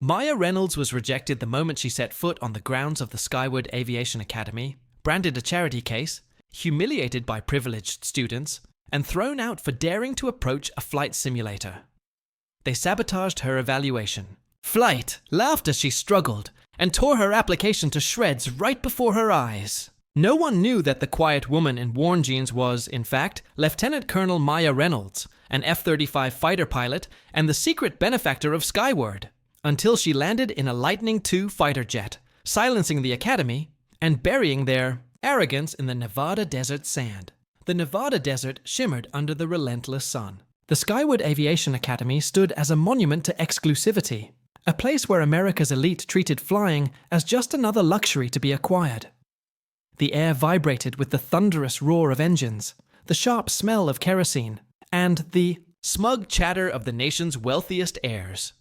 Maya Reynolds was rejected the moment she set foot on the grounds of the Skyward Aviation Academy, branded a charity case, humiliated by privileged students, and thrown out for daring to approach a flight simulator. They sabotaged her evaluation. Flight laughed as she struggled and tore her application to shreds right before her eyes. No one knew that the quiet woman in worn jeans was, in fact, Lieutenant Colonel Maya Reynolds, an F-35 fighter pilot and the secret benefactor of Skyward, until she landed in a Lightning II fighter jet, silencing the Academy and burying their arrogance in the Nevada desert sand. The Nevada desert shimmered under the relentless sun. The Skyward Aviation Academy stood as a monument to exclusivity, a place where America's elite treated flying as just another luxury to be acquired. The air vibrated with the thunderous roar of engines, the sharp smell of kerosene, and the smug chatter of the nation's wealthiest heirs.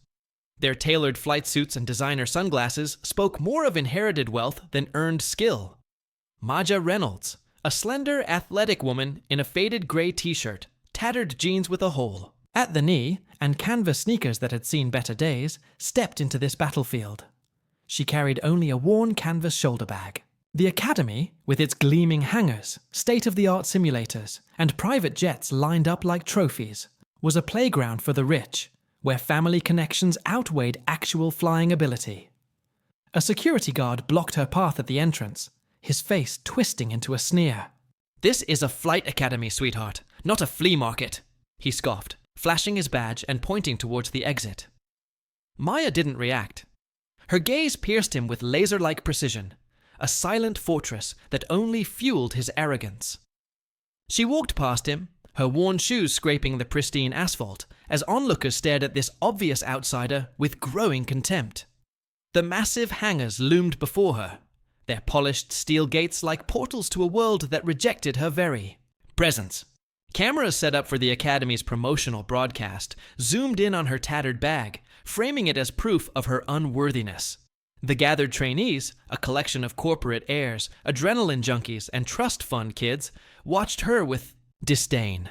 Their tailored flight suits and designer sunglasses spoke more of inherited wealth than earned skill. Maya Reynolds, a slender, athletic woman in a faded gray t-shirt, tattered jeans with a hole at the knee, and canvas sneakers that had seen better days, stepped into this battlefield. She carried only a worn canvas shoulder bag. The Academy, with its gleaming hangars, state-of-the-art simulators, and private jets lined up like trophies, was a playground for the rich, where family connections outweighed actual flying ability. A security guard blocked her path at the entrance, his face twisting into a sneer. "This is a flight academy, sweetheart, not a flea market," he scoffed, flashing his badge and pointing towards the exit. Maya didn't react. Her gaze pierced him with laser-like precision, a silent fortress that only fueled his arrogance. She walked past him, her worn shoes scraping the pristine asphalt, as onlookers stared at this obvious outsider with growing contempt. The massive hangars loomed before her, their polished steel gates like portals to a world that rejected her very presence. Cameras set up for the Academy's promotional broadcast zoomed in on her tattered bag, framing it as proof of her unworthiness. The gathered trainees, a collection of corporate heirs, adrenaline junkies, and trust fund kids, watched her with disdain.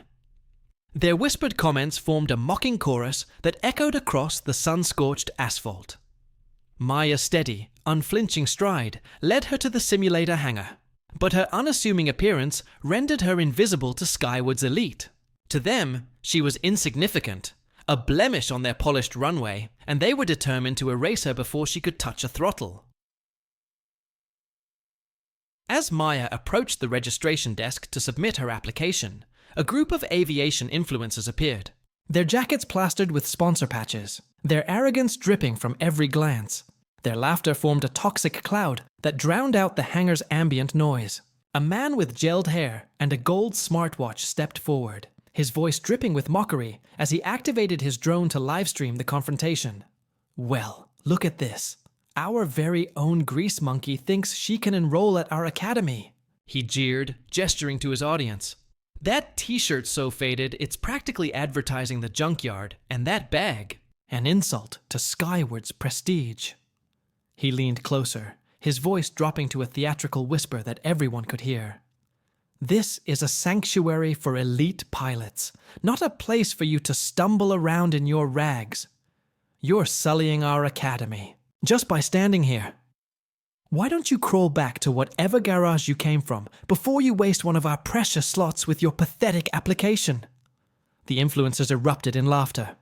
Their whispered comments formed a mocking chorus that echoed across the sun-scorched asphalt. Maya's steady, unflinching stride led her to the simulator hangar, but her unassuming appearance rendered her invisible to Skyward's elite. To them, she was insignificant, a blemish on their polished runway, and they were determined to erase her before she could touch a throttle. As Maya approached the registration desk to submit her application, a group of aviation influencers appeared, their jackets plastered with sponsor patches, their arrogance dripping from every glance. Their laughter formed a toxic cloud that drowned out the hangar's ambient noise. A man with gelled hair and a gold smartwatch stepped forward, his voice dripping with mockery as he activated his drone to livestream the confrontation. "Well, look at this. Our very own grease monkey thinks she can enroll at our academy," he jeered, gesturing to his audience. "That t-shirt so faded it's practically advertising the junkyard, and that bag, an insult to Skyward's prestige." He leaned closer, his voice dropping to a theatrical whisper that everyone could hear. "This is a sanctuary for elite pilots, not a place for you to stumble around in your rags. You're sullying our academy, just by standing here. Why don't you crawl back to whatever garage you came from before you waste one of our precious slots with your pathetic application?" The influencers erupted in laughter.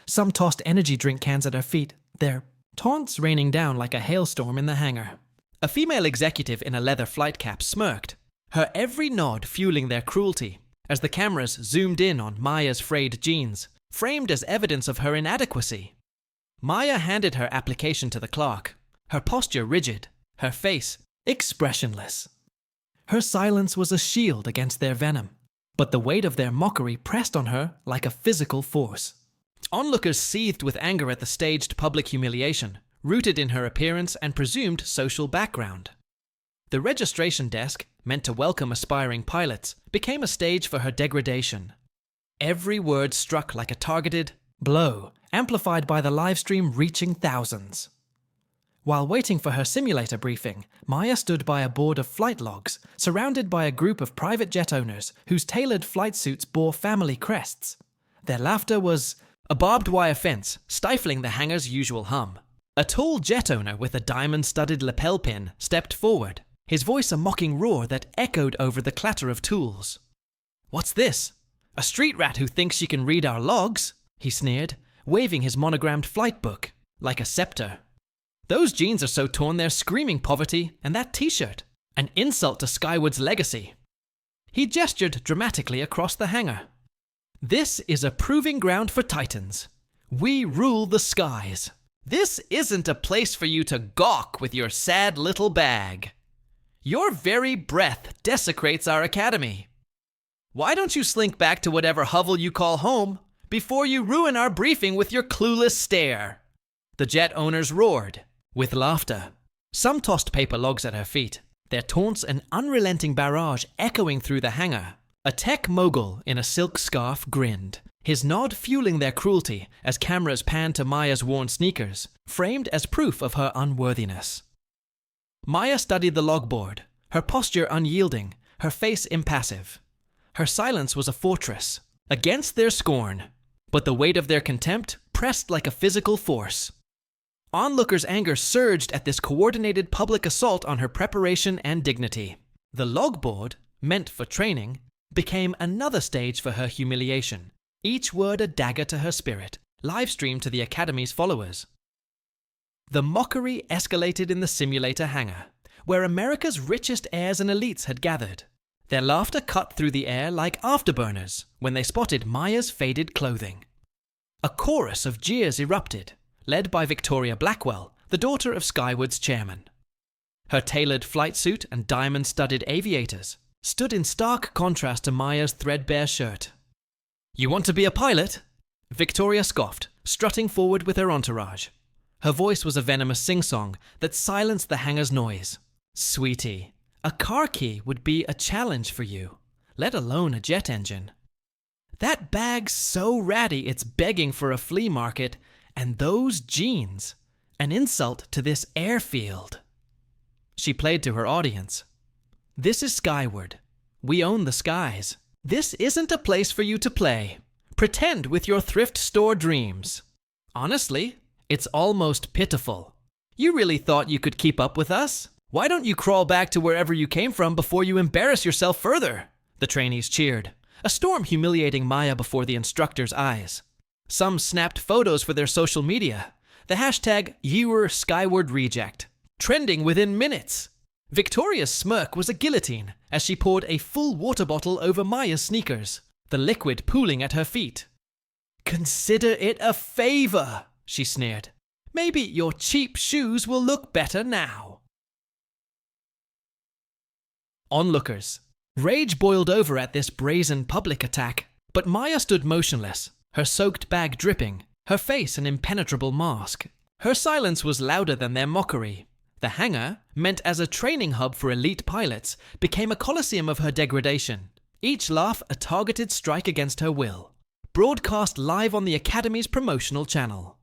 Some tossed energy drink cans at her feet, their taunts raining down like a hailstorm in the hangar. A female executive in a leather flight cap smirked, her every nod fueling their cruelty, as the cameras zoomed in on Maya's frayed jeans, framed as evidence of her inadequacy. Maya handed her application to the clerk, her posture rigid, her face expressionless. Her silence was a shield against their venom, but the weight of their mockery pressed on her like a physical force. Onlookers seethed with anger at the staged public humiliation, rooted in her appearance and presumed social background. The registration desk, meant to welcome aspiring pilots, became a stage for her degradation. Every word struck like a targeted blow, amplified by the livestream reaching thousands. While waiting for her simulator briefing, Maya stood by a board of flight logs, surrounded by a group of private jet owners whose tailored flight suits bore family crests. Their laughter was a barbed wire fence, stifling the hangar's usual hum. A tall jet owner with a diamond-studded lapel pin stepped forward, his voice a mocking roar that echoed over the clatter of tools. "What's this? A street rat who thinks she can read our logs?" he sneered, waving his monogrammed flight book like a scepter. "Those jeans are so torn they're screaming poverty, and that t-shirt, an insult to Skyward's legacy." He gestured dramatically across the hangar. "This is a proving ground for Titans. We rule the skies. This isn't a place for you to gawk with your sad little bag. Your very breath desecrates our academy. Why don't you slink back to whatever hovel you call home before you ruin our briefing with your clueless stare?" The jet owners roared, with laughter. Some tossed paper logs at her feet, their taunts an unrelenting barrage echoing through the hangar. A tech mogul in a silk scarf grinned, his nod fueling their cruelty as cameras panned to Maya's worn sneakers, framed as proof of her unworthiness. Maya studied the logboard, her posture unyielding, her face impassive. Her silence was a fortress, against their scorn, but the weight of their contempt pressed like a physical force. Onlookers' anger surged at this coordinated public assault on her preparation and dignity. The logboard, meant for training, became another stage for her humiliation, each word a dagger to her spirit, live-streamed to the Academy's followers. The mockery escalated in the simulator hangar, where America's richest heirs and elites had gathered. Their laughter cut through the air like afterburners when they spotted Maya's faded clothing. A chorus of jeers erupted, led by Victoria Blackwell, the daughter of Skyward's chairman. Her tailored flight suit and diamond-studded aviators stood in stark contrast to Maya's threadbare shirt. "You want to be a pilot?" Victoria scoffed, strutting forward with her entourage. Her voice was a venomous sing-song that silenced the hangar's noise. "Sweetie, a car key would be a challenge for you, let alone a jet engine. That bag's so ratty it's begging for a flea market, and those jeans, an insult to this airfield." She played to her audience. "This is Skyward. We own the skies. This isn't a place for you to play. Pretend with your thrift store dreams. Honestly, it's almost pitiful. You really thought you could keep up with us? Why don't you crawl back to wherever you came from before you embarrass yourself further?" The trainees cheered, a storm humiliating Maya before the instructor's eyes. Some snapped photos for their social media, the hashtag #YouWereSkywardReject, trending within minutes. Victoria's smirk was a guillotine as she poured a full water bottle over Maya's sneakers, the liquid pooling at her feet. "Consider it a favor," she sneered. "Maybe your cheap shoes will look better now." Onlookers. Rage boiled over at this brazen public attack, but Maya stood motionless, her soaked bag dripping, her face an impenetrable mask. Her silence was louder than their mockery. The hangar, meant as a training hub for elite pilots, became a coliseum of her degradation, each laugh a targeted strike against her will, broadcast live on the Academy's promotional channel.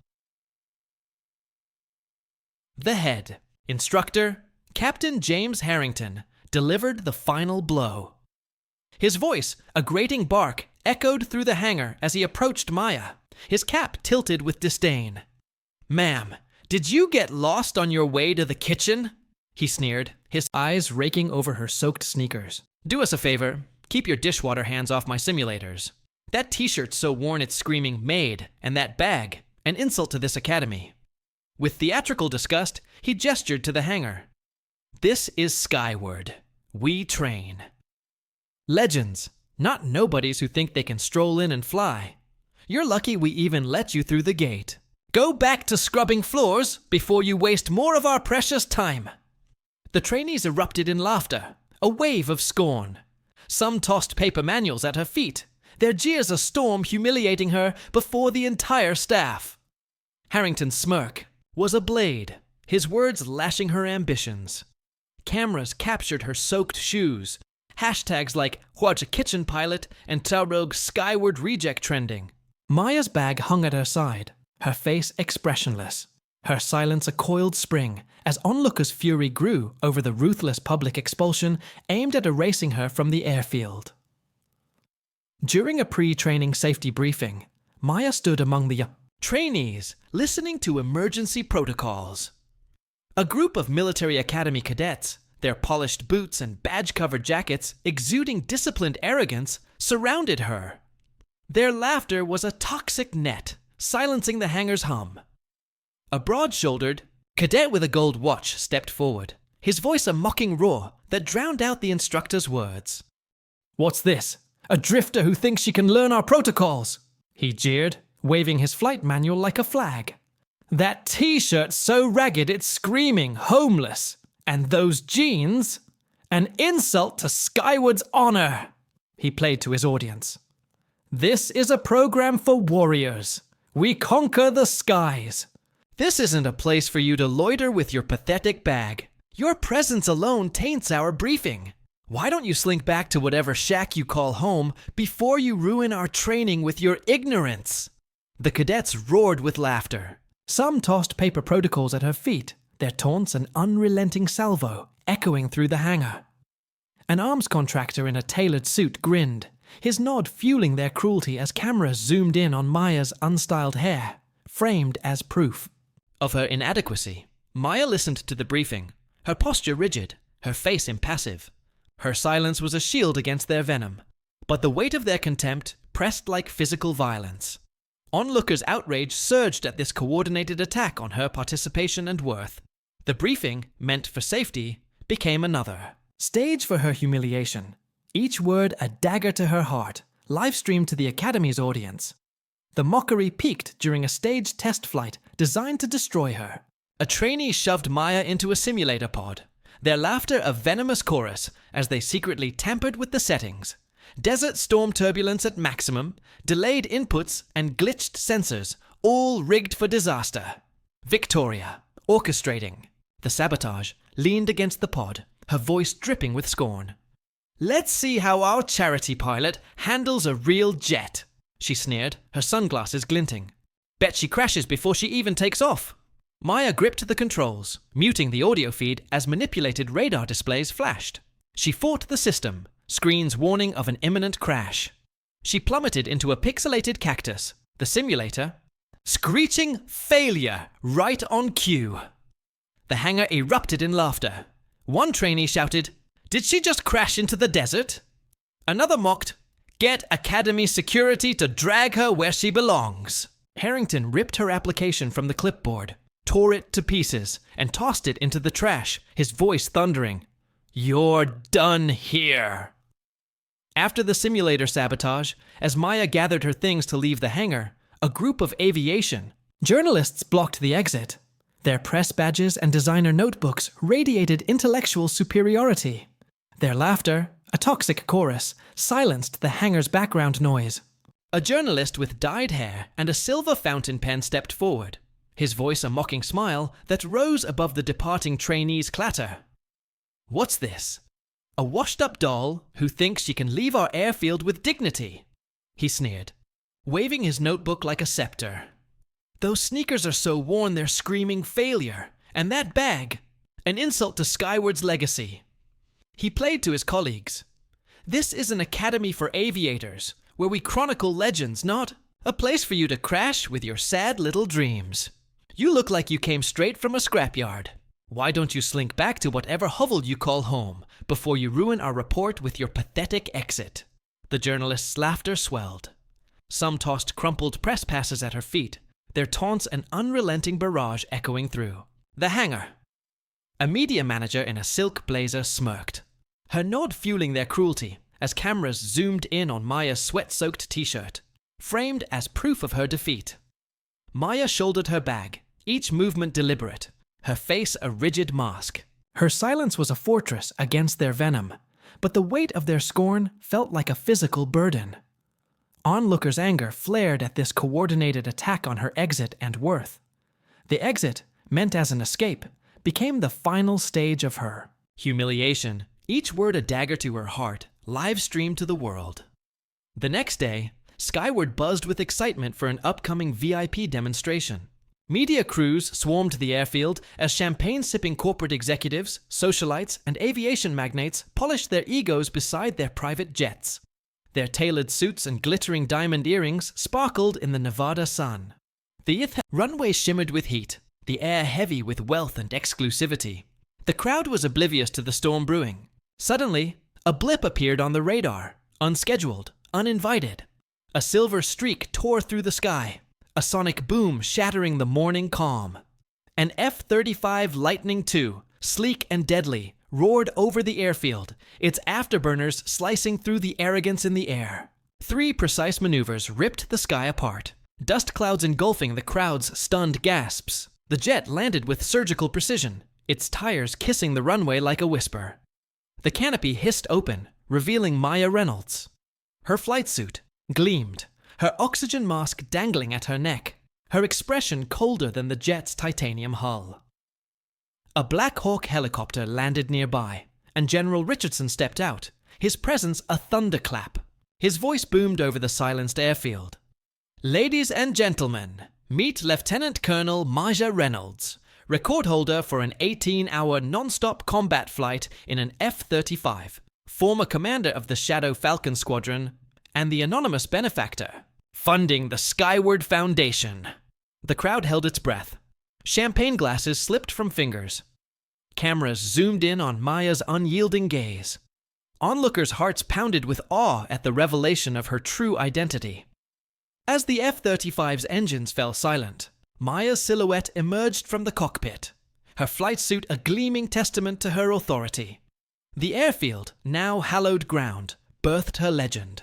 The head, instructor, Captain James Harrington, delivered the final blow. His voice, a grating bark, echoed through the hangar as he approached Maya, his cap tilted with disdain. "Ma'am, did you get lost on your way to the kitchen?" he sneered, his eyes raking over her soaked sneakers. "Do us a favor, keep your dishwater hands off my simulators. That t-shirt's so worn it's screaming maid, and that bag, an insult to this academy." With theatrical disgust, he gestured to the hangar. "This is Skyward. We train. Legends, not nobodies who think they can stroll in and fly. You're lucky we even let you through the gate. Go back to scrubbing floors before you waste more of our precious time." The trainees erupted in laughter, a wave of scorn. Some tossed paper manuals at her feet, their jeers a storm humiliating her before the entire staff. Harrington's smirk was a blade, his words lashing her ambitions. Cameras captured her soaked shoes, hashtags like "What's a kitchen pilot" and Taurog Skyward Reject trending. Maya's bag hung at her side, her face expressionless, her silence a coiled spring as onlookers' fury grew over the ruthless public expulsion aimed at erasing her from the airfield. During a pre-training safety briefing, Maya stood among the Trainees listening to emergency protocols. A group of military academy cadets, their polished boots and badge-covered jackets exuding disciplined arrogance, surrounded her. Their laughter was a toxic net, silencing the hangar's hum. A broad-shouldered cadet with a gold watch stepped forward, his voice a mocking roar that drowned out the instructor's words. "What's this? A drifter who thinks she can learn our protocols?" he jeered, waving his flight manual like a flag. "That t-shirt so ragged it's screaming homeless. And those jeans? An insult to Skyward's honor!" He played to his audience. "This is a program for warriors. We conquer the skies. This isn't a place for you to loiter with your pathetic bag. Your presence alone taints our briefing. Why don't you slink back to whatever shack you call home before you ruin our training with your ignorance?" The cadets roared with laughter. Some tossed paper protocols at her feet, their taunts an unrelenting salvo echoing through the hangar. An arms contractor in a tailored suit grinned, his nod fueling their cruelty as cameras zoomed in on Maya's unstyled hair, framed as proof of her inadequacy. Maya listened to the briefing, her posture rigid, her face impassive. Her silence was a shield against their venom, but the weight of their contempt pressed like physical violence. Onlookers' outrage surged at this coordinated attack on her participation and worth. The briefing, meant for safety, became another stage for her humiliation, each word a dagger to her heart, live-streamed to the Academy's audience. The mockery peaked during a staged test flight designed to destroy her. A trainee shoved Maya into a simulator pod, their laughter a venomous chorus as they secretly tampered with the settings. Desert storm turbulence at maximum, delayed inputs, and glitched sensors, all rigged for disaster. Victoria, orchestrating. The sabotage leaned against the pod, her voice dripping with scorn. "Let's see how our charity pilot handles a real jet," she sneered, her sunglasses glinting. "Bet she crashes before she even takes off." Maya gripped the controls, muting the audio feed as manipulated radar displays flashed. She fought the system, screens warning of an imminent crash. She plummeted into a pixelated cactus, the simulator, screeching failure right on cue. The hangar erupted in laughter. One trainee shouted, "Did she just crash into the desert?" Another mocked, "Get Academy security to drag her where she belongs." Harrington ripped her application from the clipboard, tore it to pieces, and tossed it into the trash, his voice thundering, "You're done here." After the simulator sabotage, as Maya gathered her things to leave the hangar, a group of Aviation journalists blocked the exit. Their press badges and designer notebooks radiated intellectual superiority. Their laughter, a toxic chorus, silenced the hangar's background noise. A journalist with dyed hair and a silver fountain pen stepped forward, his voice a mocking smile that rose above the departing trainees' clatter. "What's this? A washed-up doll who thinks she can leave our airfield with dignity," he sneered, waving his notebook like a scepter. "Those sneakers are so worn they're screaming failure, and that bag, an insult to Skyward's legacy." He played to his colleagues. "This is an academy for aviators, where we chronicle legends, not a place for you to crash with your sad little dreams. You look like you came straight from a scrapyard. Why don't you slink back to whatever hovel you call home before you ruin our report with your pathetic exit?" The journalist's laughter swelled. Some tossed crumpled press passes at her feet, their taunts an unrelenting barrage echoing through the hangar. A media manager in a silk blazer smirked, her nod fueling their cruelty as cameras zoomed in on Maya's sweat-soaked t-shirt, framed as proof of her defeat. Maya shouldered her bag, each movement deliberate, her face a rigid mask. Her silence was a fortress against their venom, but the weight of their scorn felt like a physical burden. Onlookers' anger flared at this coordinated attack on her exit and worth. The exit, meant as an escape, became the final stage of her humiliation, each word a dagger to her heart, live-streamed to the world. The next day, Skyward buzzed with excitement for an upcoming VIP demonstration. Media crews swarmed the airfield as champagne-sipping corporate executives, socialites, and aviation magnates polished their egos beside their private jets. Their tailored suits and glittering diamond earrings sparkled in the Nevada sun. The runway shimmered with heat, the air heavy with wealth and exclusivity. The crowd was oblivious to the storm brewing. Suddenly, a blip appeared on the radar, unscheduled, uninvited. A silver streak tore through the sky, a sonic boom shattering the morning calm. An F-35 Lightning II, sleek and deadly, roared over the airfield, its afterburners slicing through the arrogance in the air. 3 precise maneuvers ripped the sky apart, dust clouds engulfing the crowd's stunned gasps. The jet landed with surgical precision, its tires kissing the runway like a whisper. The canopy hissed open, revealing Maya Reynolds. Her flight suit gleamed, her oxygen mask dangling at her neck, her expression colder than the jet's titanium hull. A Black Hawk helicopter landed nearby, and General Richardson stepped out, his presence a thunderclap. His voice boomed over the silenced airfield. "Ladies and gentlemen, meet Lieutenant Colonel Maya Reynolds, record holder for an 18-hour non-stop combat flight in an F-35, former commander of the Shadow Falcon Squadron, and the anonymous benefactor, funding the Skyward Foundation." The crowd held its breath. Champagne glasses slipped from fingers. Cameras zoomed in on Maya's unyielding gaze. Onlookers' hearts pounded with awe at the revelation of her true identity. As the F-35's engines fell silent, Maya's silhouette emerged from the cockpit, her flight suit a gleaming testament to her authority. The airfield, now hallowed ground, birthed her legend.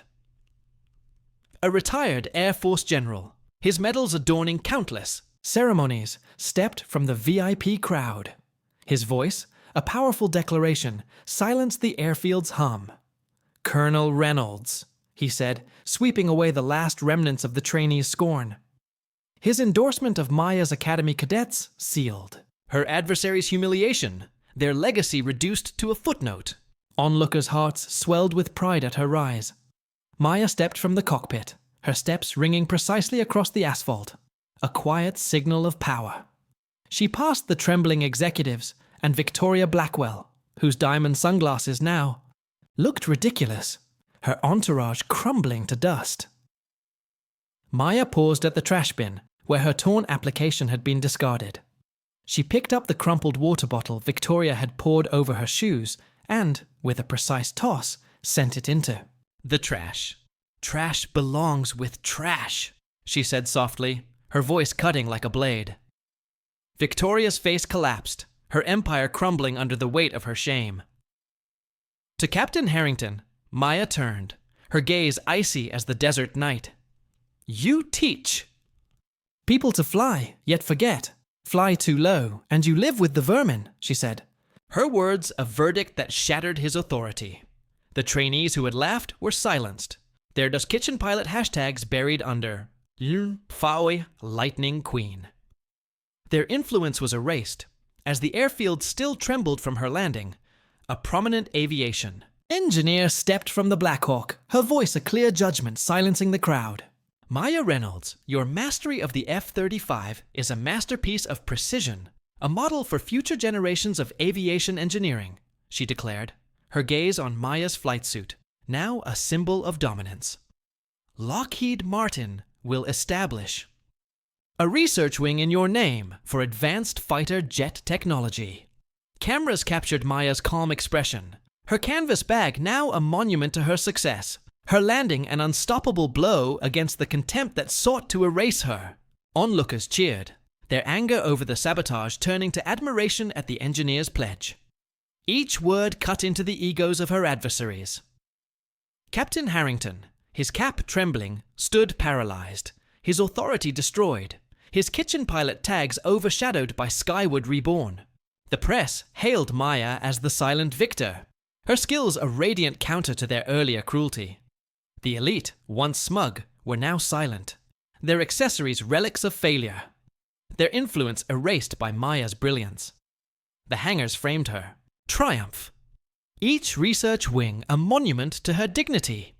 A retired Air Force general, his medals adorning countless ceremonies, stepped from the VIP crowd. His voice, a powerful declaration, silenced the airfield's hum. "Colonel Reynolds," he said, sweeping away the last remnants of the trainees' scorn. His endorsement of Maya's Academy cadets sealed. Her adversaries' humiliation, their legacy reduced to a footnote. Onlookers' hearts swelled with pride at her rise. Maya stepped from the cockpit, her steps ringing precisely across the asphalt, a quiet signal of power. She passed the trembling executives and Victoria Blackwell, whose diamond sunglasses now looked ridiculous, her entourage crumbling to dust. Maya paused at the trash bin, where her torn application had been discarded. She picked up the crumpled water bottle Victoria had poured over her shoes and, with a precise toss, sent it into the trash. "Trash belongs with trash," she said softly, her voice cutting like a blade. Victoria's face collapsed, her empire crumbling under the weight of her shame. To Captain Harrington, Maya turned, her gaze icy as the desert night. "You teach people to fly, yet forget. Fly too low, and you live with the vermin," she said. Her words a verdict that shattered his authority. The trainees who had laughed were silenced, their Does Kitchen Pilot hashtags buried under Faoi Lightning Queen. Their influence was erased, as the airfield still trembled from her landing, a prominent aviation engineer stepped from the Black Hawk, her voice a clear judgment silencing the crowd. "Maya Reynolds, your mastery of the F-35 is a masterpiece of precision, a model for future generations of aviation engineering," she declared, her gaze on Maya's flight suit, now a symbol of dominance. "Lockheed Martin will establish a research wing in your name for advanced fighter jet technology." Cameras captured Maya's calm expression, her canvas bag now a monument to her success, her landing an unstoppable blow against the contempt that sought to erase her. Onlookers cheered, their anger over the sabotage turning to admiration at the engineer's pledge. Each word cut into the egos of her adversaries. Captain Harrington, his cap trembling, stood paralyzed, his authority destroyed, his kitchen pilot tags overshadowed by Skyward Reborn. The press hailed Maya as the silent victor, her skills a radiant counter to their earlier cruelty. The elite, once smug, were now silent, their accessories relics of failure, their influence erased by Maya's brilliance. The hangars framed her. Triumph. Each research wing a monument to her dignity.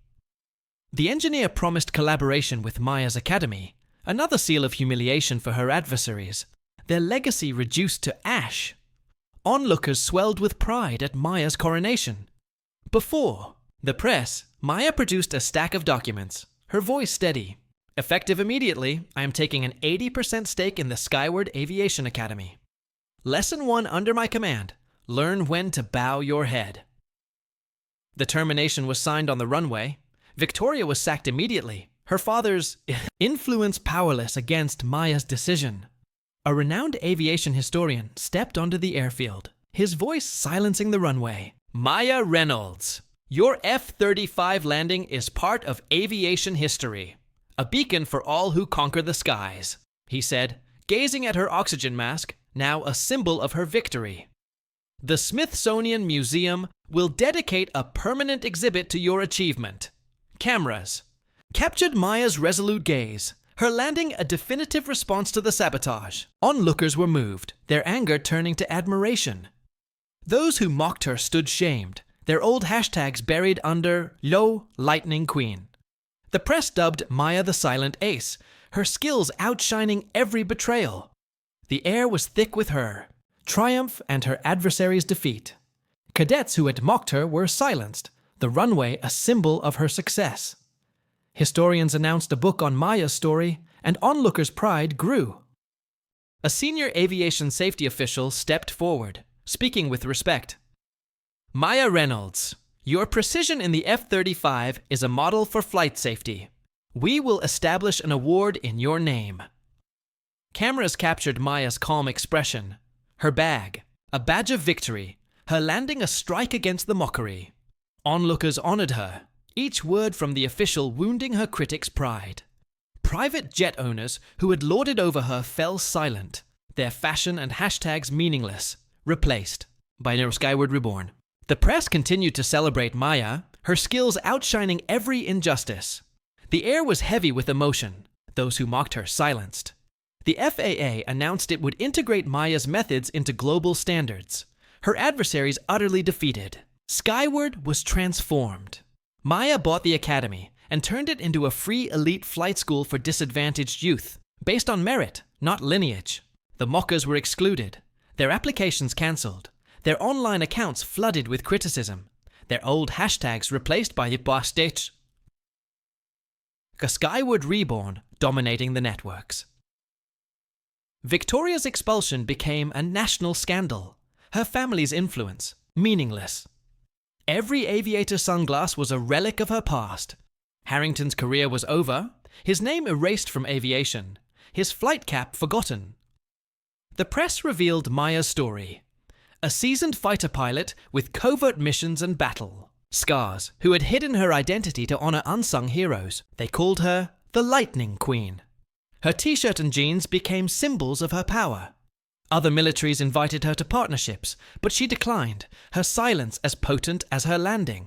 The engineer promised collaboration with Maya's Academy, another seal of humiliation for her adversaries, their legacy reduced to ash. Onlookers swelled with pride at Maya's coronation. Before the press, Maya produced a stack of documents, her voice steady. Effective immediately, I am taking an 80% stake in the Skyward Aviation Academy. Lesson 1 under my command: learn when to bow your head. The termination was signed on the runway. Victoria was sacked immediately, her father's influence powerless against Maya's decision. A renowned aviation historian stepped onto the airfield, his voice silencing the runway. Maya Reynolds, your F-35 landing is part of aviation history. A beacon for all who conquer the skies, he said, gazing at her oxygen mask, now a symbol of her victory. The Smithsonian Museum will dedicate a permanent exhibit to your achievement. Cameras captured Maya's resolute gaze, her landing a definitive response to the sabotage. Onlookers were moved, their anger turning to admiration. Those who mocked her stood shamed, their old hashtags buried under "Low Lightning Queen." The press dubbed Maya the Silent Ace, her skills outshining every betrayal. The air was thick with her triumph and her adversary's defeat. Cadets who had mocked her were silenced, the runway a symbol of her success. Historians announced a book on Maya's story, and onlookers' pride grew. A senior aviation safety official stepped forward, speaking with respect. Maya Reynolds, your precision in the F-35 is a model for flight safety. We will establish an award in your name. Cameras captured Maya's calm expression, her bag, a badge of victory, her landing a strike against the mockery. Onlookers honored her, each word from the official wounding her critics' pride. Private jet owners who had lorded over her fell silent, their fashion and hashtags meaningless, replaced by No Skyward Reborn. The press continued to celebrate Maya, her skills outshining every injustice. The air was heavy with emotion, those who mocked her silenced. The FAA announced it would integrate Maya's methods into global standards, her adversaries utterly defeated. Skyward was transformed. Maya bought the academy and turned it into a free elite flight school for disadvantaged youth, based on merit, not lineage. The mockers were excluded, their applications cancelled, their online accounts flooded with criticism, their old hashtags replaced by the Bastich. Skyward Reborn dominating the networks. Victoria's expulsion became a national scandal, her family's influence meaningless. Every aviator sunglass was a relic of her past. Harrington's career was over, his name erased from aviation, his flight cap forgotten. The press revealed Maya's story. A seasoned fighter pilot with covert missions and battle. Scars, who had hidden her identity to honor unsung heroes. They called her the Lightning Queen. Her t-shirt and jeans became symbols of her power. Other militaries invited her to partnerships, but she declined, her silence as potent as her landing.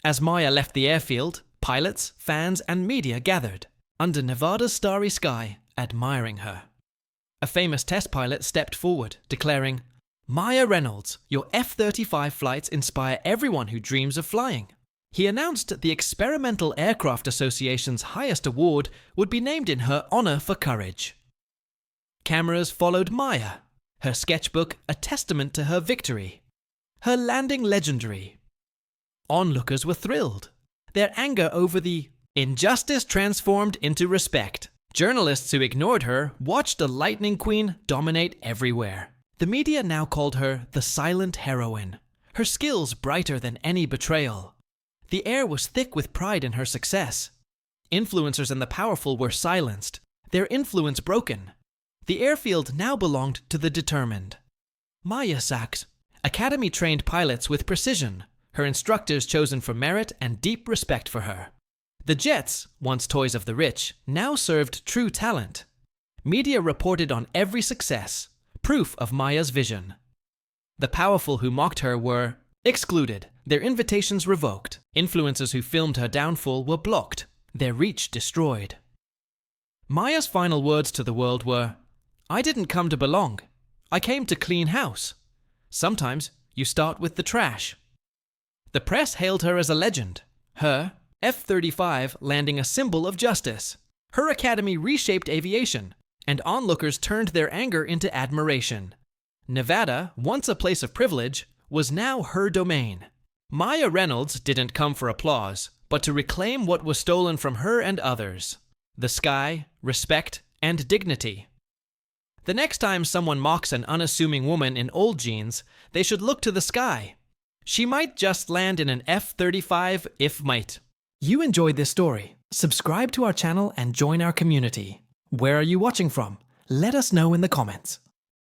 As Maya left the airfield, pilots, fans, and media gathered, under Nevada's starry sky, admiring her. A famous test pilot stepped forward, declaring, Maya Reynolds, your F-35 flights inspire everyone who dreams of flying. He announced the Experimental Aircraft Association's highest award would be named in her honor for courage. Cameras followed Maya, her sketchbook a testament to her victory, her landing legendary. Onlookers were thrilled, their anger over the injustice transformed into respect. Journalists who ignored her watched the Lightning Queen dominate everywhere. The media now called her the silent heroine, her skills brighter than any betrayal. The air was thick with pride in her success. Influencers and the powerful were silenced, their influence broken. The airfield now belonged to the determined. Maya sacked academy-trained pilots with precision, her instructors chosen for merit and deep respect for her. The jets, once toys of the rich, now served true talent. Media reported on every success, proof of Maya's vision. The powerful who mocked her were excluded, their invitations revoked. Influencers who filmed her downfall were blocked, their reach destroyed. Maya's final words to the world were, I didn't come to belong. I came to clean house. Sometimes you start with the trash. The press hailed her as a legend. Her F-35 landing a symbol of justice. Her academy reshaped aviation, and onlookers turned their anger into admiration. Nevada, once a place of privilege, was now her domain. Maya Reynolds didn't come for applause, but to reclaim what was stolen from her and others. the sky, respect, and dignity. The next time someone mocks an unassuming woman in old jeans, they should look to the sky. She might just land in an F-35 if might. You enjoyed this story? Subscribe to our channel and join our community. Where are you watching from? Let us know in the comments.